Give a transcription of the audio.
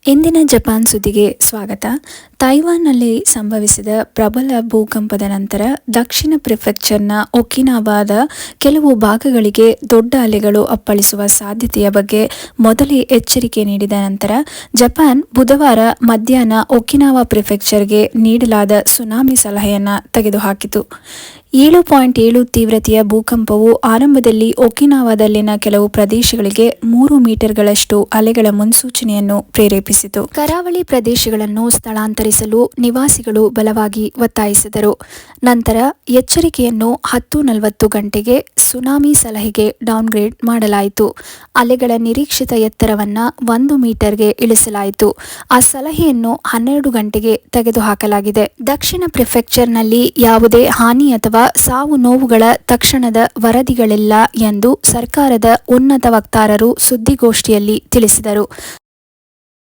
ಇಂದಿನ ಜಪಾನ್ ಸುದ್ದಿಗೆ ಸ್ವಾಗತ. ತೈವಾನ್ನಲ್ಲಿ ಸಂಭವಿಸಿದ ಪ್ರಬಲ ಭೂಕಂಪದ ನಂತರ ದಕ್ಷಿಣ ಪ್ರಿಫೆಕ್ಚರ್ನ ಒಕಿನಾವಾದ ಕೆಲವು ಭಾಗಗಳಿಗೆ ದೊಡ್ಡ ಅಲೆಗಳು ಅಪ್ಪಳಿಸುವ ಸಾಧ್ಯತೆಯ ಬಗ್ಗೆ ಮೊದಲೇ ಎಚ್ಚರಿಕೆ ನೀಡಿದ ನಂತರ ಜಪಾನ್ ಬುಧವಾರ ಮಧ್ಯಾಹ್ನ ಒಕಿನಾವಾ ಪ್ರಿಫೆಕ್ಚರ್ಗೆ ನೀಡಲಾದ ಸುನಾಮಿ ಸಲಹೆಯನ್ನು ತೆಗೆದುಹಾಕಿತು. 7.7 ತೀವ್ರತೆಯ ಭೂಕಂಪವು ಆರಂಭದಲ್ಲಿ ಒಕಿನಾವಾದಲ್ಲಿನ ಕೆಲವು ಪ್ರದೇಶಗಳಿಗೆ 3 ಮೀಟರ್ಗಳಷ್ಟು ಅಲೆಗಳ ಮುನ್ಸೂಚನೆಯನ್ನು ಪ್ರೇರೇಪಿಸಿತು. ಕರಾವಳಿ ಪ್ರದೇಶಗಳನ್ನು ಸ್ಥಳಾಂತರಿಸಲು ನಿವಾಸಿಗಳು ಬಲವಾಗಿ ಒತ್ತಾಯಿಸಿದರು. ನಂತರ ಎಚ್ಚರಿಕೆಯನ್ನು 10:40 ಗಂಟೆಗೆ ಸುನಾಮಿ ಸಲಹೆಗೆ ಡೌನ್ಗ್ರೇಡ್ ಮಾಡಲಾಯಿತು. ಅಲೆಗಳ ನಿರೀಕ್ಷಿತ ಎತ್ತರವನ್ನು 1 ಮೀಟರ್ಗೆ ಇಳಿಸಲಾಯಿತು. ಆ ಸಲಹೆಯನ್ನು 12 ಗಂಟೆಗೆ ತೆಗೆದುಹಾಕಲಾಗಿದೆ. ದಕ್ಷಿಣ ಪ್ರಿಫೆಕ್ಚರ್ನಲ್ಲಿ ಯಾವುದೇ ಹಾನಿ ಅಥವಾ ಸಾವು ನೋವುಗಳ ತಕ್ಷಣದ ವರದಿಗಳಿಲ್ಲ ಎಂದು ಸರ್ಕಾರದ ಉನ್ನತ ವಕ್ತಾರರು ಸುದ್ದಿಗೋಷ್ಠಿಯಲ್ಲಿ ತಿಳಿಸಿದರು.